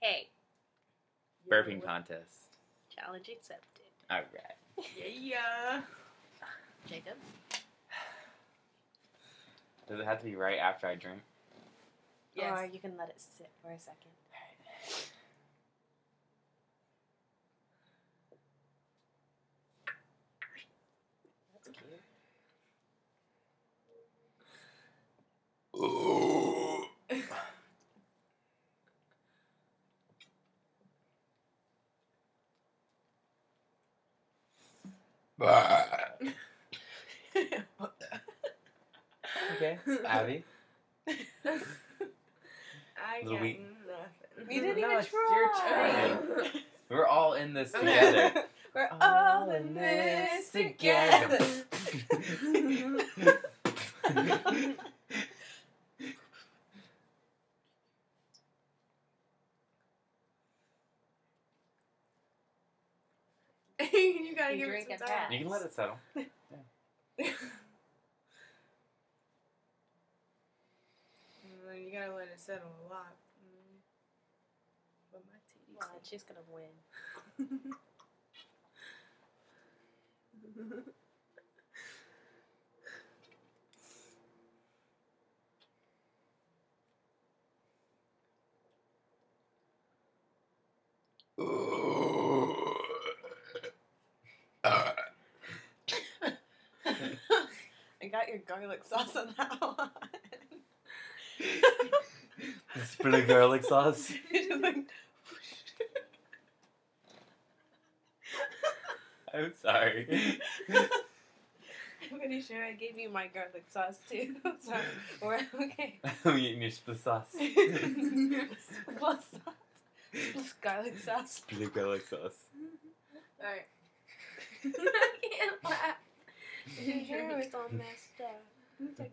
Hey. Burping contest. Challenge accepted. Alright. Yeah. Jacob? Does it have to be right after I drink? Yes. Or you can let it sit for a second. That's cute. Okay. Abby? I Little got wheat. nothing. You didn't No, even it's your try. turn. We're all in this together. We're all in this together. You gotta You give drink it and some time. pass. You can let it settle. You gotta let it settle a lot. But my titties. Well, she's gonna win. I got your garlic sauce on that one. Split of garlic sauce. Just like, I'm sorry. I'm pretty sure I gave you my garlic sauce too. So we're okay. I'm eating your split sauce. Plus sauce. Plus garlic sauce. Split of garlic sauce. Alright. I can't laugh. Your hair is all messed up. It's like,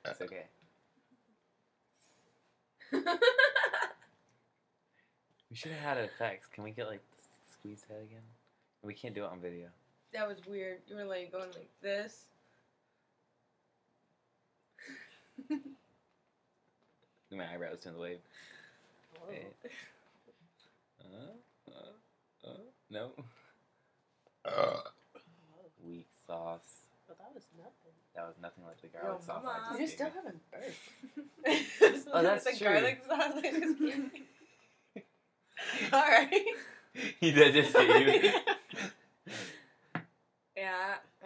That's okay. We should have had effects. Can we get like squeeze head again? We can't do it on video. That was weird. You were like going like this. My eyebrows doing the wave. whoa. Wait. No. Weak sauce. Well, that was nothing. That was nothing like the garlic Yo, sauce. mama. I You just still gave haven't burped. Oh, that's the true. garlic sauce I just gave you. Alright. you. He did just get you. Yeah. I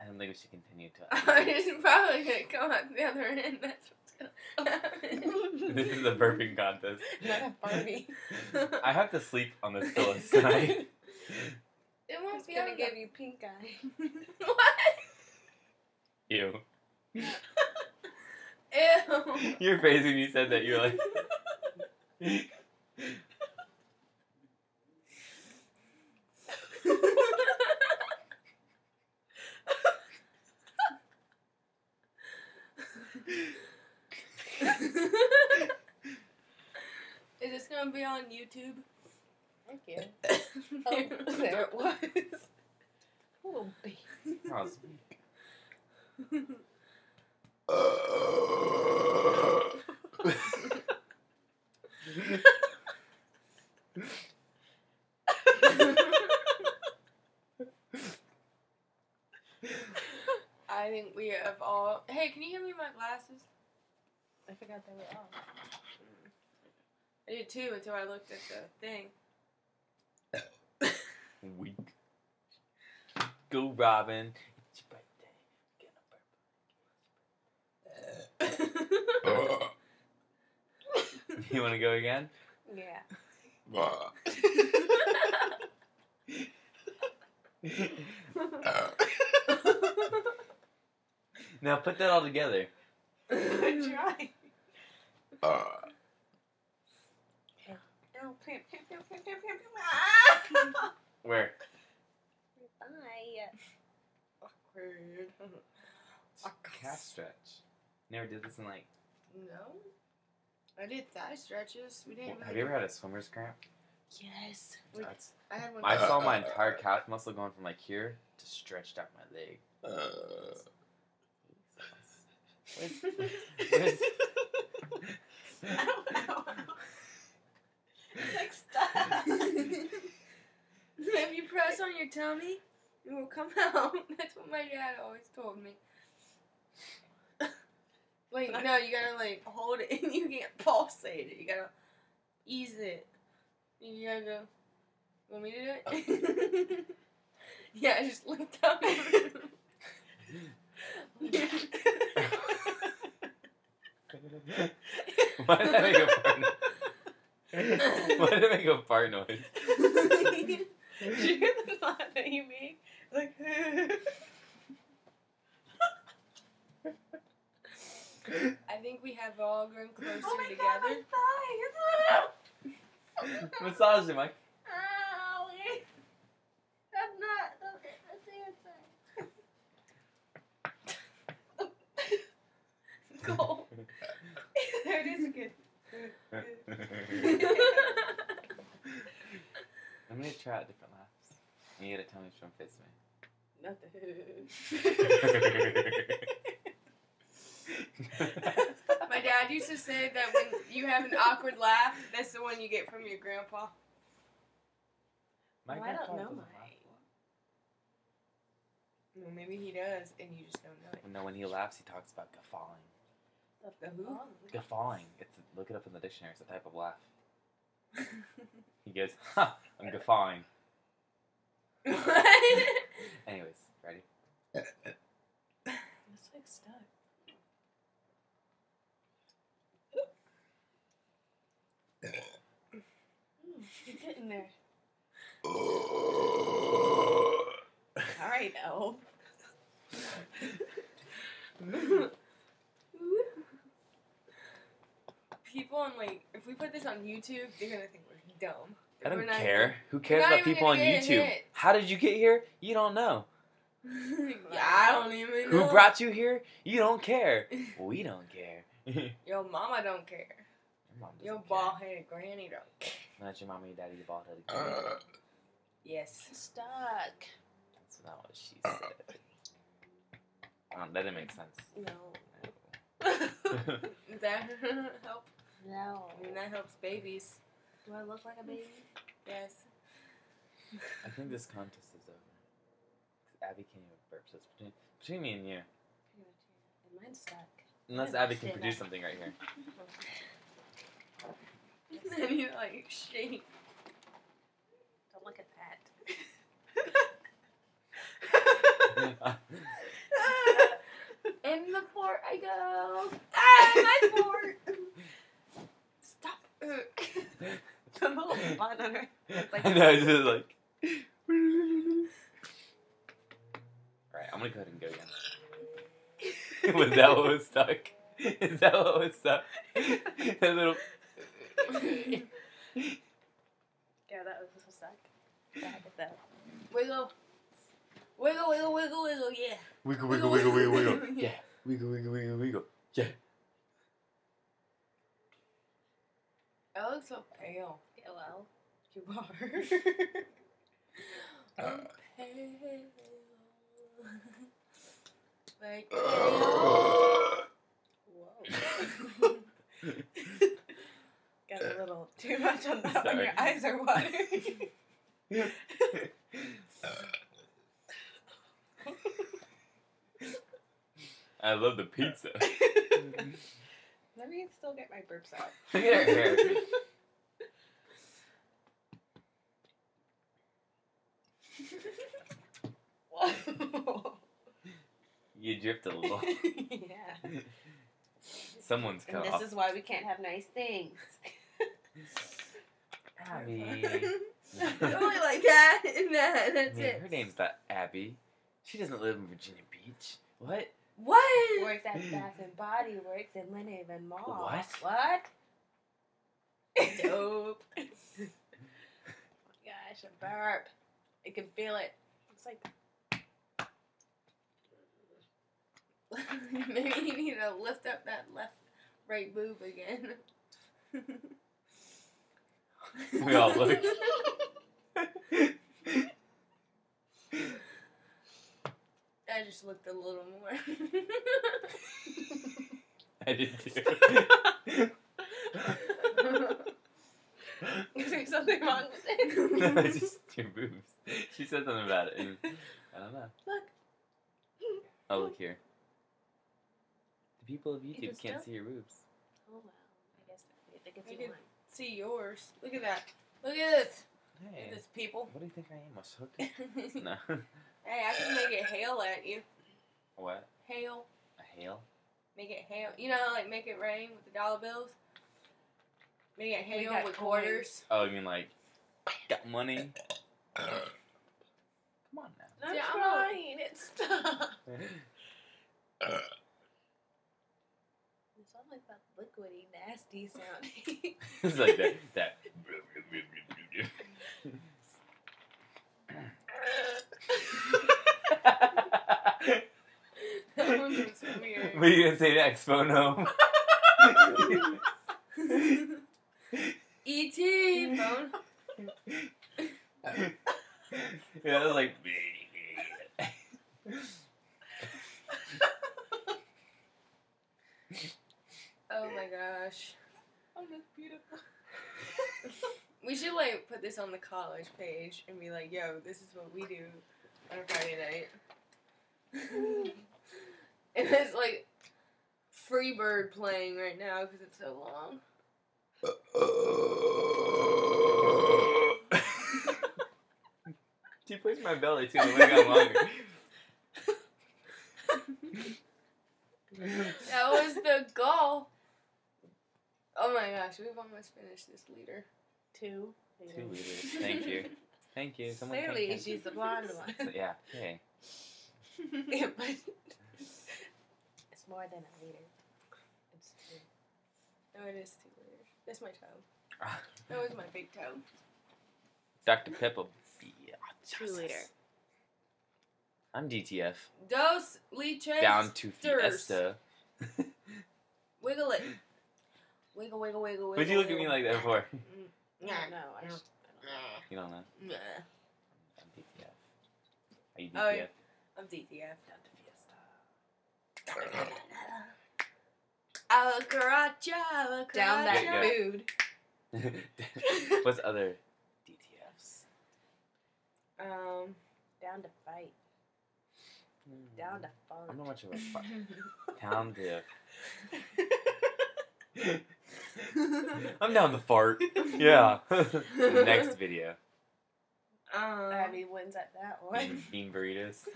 don't think we should continue It's probably gonna come out the other end. That's what's gonna happen. This is a burping contest. Not a Barbie. I have to sleep on this pillow tonight. It won't It's be gonna on give you pink eye. What? Ew. Ew. Your face when you said that, you were like... Is this gonna be on YouTube? Thank you. Oh, there it was. Oh, baby. Oh, sweet. I think we have all. Hey, can you give me my glasses? I forgot they were off. I did too until I looked at the thing. Weak. Go, Robin. It's your birthday. You want to go again? Yeah. Now put that all together. I'm trying. Where? Bye. Awkward. Calf stretch. Never did this in like... No. I did thigh stretches. We didn't. Have you ever had a swimmer's cramp? Yes. That's... I had one. I saw my entire calf muscle going from like here to stretched out my leg. Where's... Ow, ow. your tummy, it will come out. That's what my dad always told me. Like, no, you gotta, like, hold it, and you can't pulsate it. You gotta ease it. You gotta go. Want me to do it? Yeah, just lift up. Why did that make a fart noise? Why did it make a fart noise? Did you hear the laugh that you made? Like, I think we have all grown closer oh my together. God, my thigh! Massage it, Mike. Ow! That's not. That's the inside. Go. There it is again. I'm gonna try out different laughs. And you gotta tell me which one fits me. My dad used to say that when you have an awkward laugh, that's the one you get from your grandpa. My Well, I grandpa don't know doesn't mine. laugh a lot. Well, maybe he does, and you just don't know it. No, when he laughs, he talks about guffawing. The who? Guffawing. Look it up in the dictionary. It's a type of laugh. He goes, "Ha! I'm guffawing." What? Anyways, ready? It's like stuck. You're getting there. All right, Elf. People on, like, if we put this on YouTube, they're gonna think we're dumb. I We're don't not care. Who cares not about even people on gonna get YouTube? hit. How did you get here? You don't know. Yeah, I don't even know. Who brought you here? You don't care. We don't care. Your Your mama don't care. mom doesn't Your care. bald-headed granny don't care. Not your mommy and daddy, your bald headed. Yes. Stuck. That's not what she said. That didn't make sense. No. Does that help? No. I mean, that helps babies. Do I look like a baby? Yes. I think this contest is over. 'Cause Abby can't even burp, so it's between me and you. And mine's stuck. Unless Yeah, Abby can stand produce up. something right here. Then you like shake. Don't look at that. In the port I go. Ah, my port. Stop. The little bun on her. Like, I know, it's just like. Alright, I'm gonna go ahead and go again. Was that what was stuck? Is that what was stuck? That little. yeah, that was so stuck. Back at that. Wiggle. Wiggle, wiggle, wiggle, wiggle, yeah. Wiggle, wiggle, wiggle, wiggle, wiggle. Yeah. Wiggle, wiggle, wiggle, wiggle. Yeah. I look so pale. LL. You are. I'm pale. Like pale. Whoa. Got a little too much on that one. Sorry. Your eyes are watering. I love the pizza. Let me still get my burps out. Look at her hair. Whoa. You drifted a little. Yeah. Someone's And cut this off. is why we can't have nice things. Abby. Only like that and that. That's Man, it. her name's not Abby. She doesn't live in Virginia Beach. What? What? Works at Bath and Body Works in Lynn Mall. What? What? Dope. Oh my gosh, a burp. I can feel it. It's like Maybe you need to lift up that right boob again. We all look. I just looked a little more. I did too. is there something wrong with it? No, it's just your boobs. She said something about it. And I don't know. Look. Oh, look here. The people of It YouTube is can't still- see your boobs. Oh well, I guess they can I see can- mine. See yours. Look at that. Look at this. Look Hey, at this, people. what do you think I am? A hook? Hey, No. I can make it hail at you. What? Hail. A hail? Make it hail. You know, like make it rain with the dollar bills. Make it hail got with quarters. Oh, you mean like got money? Come on now. I'm Yeah, I'm trying. It's stop. It's all like that liquidy, nasty sounding. It's like that. That one was weird. Were you gonna say the expo E.T. phone. Yeah, it was like. Oh my gosh. Oh, that's beautiful. We should like put this on the college page and be like, yo, this is what we do on a Friday night. And it's like Freebird playing right now because it's so long. She pushed my belly too. It got longer. That was the goal. Oh my gosh, we've almost finished this liter. 2 2 liters. Thank you. Thank you. Someone Clearly, can- she's the blonde one. Yeah. Hey. Yeah, but it's more than a liter. It's 2. No, it is 2 liters. That's my toe. That was my big toe. Dr. Pepper. 2 liter. I'm DTF. Dos leches. Down to Stirs. Fiesta. Wiggle it. Wiggle, wiggle, wiggle, wiggle. What'd you look at me like that for? Yeah. No, I don't You don't know. Nah. I'm DTF. Are you Oh, DTF? I'm DTF. Down to Fiesta. Alla caracha, Down that Yeah. food. What's other DTFs? Down to fight. Down to fart. I'm not much of a fuck. Down to. I'm down to fart. Yeah. Next video. Abby wins at that one. Bean burritos.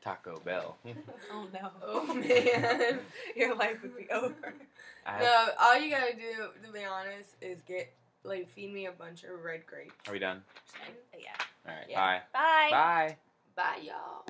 Taco Bell. Oh no. Oh man. Your life would be over. No, all you gotta do, to be honest, is feed me a bunch of red grapes. Are we done? Yeah. Alright, Yeah. bye. Bye. Bye. Bye, y'all.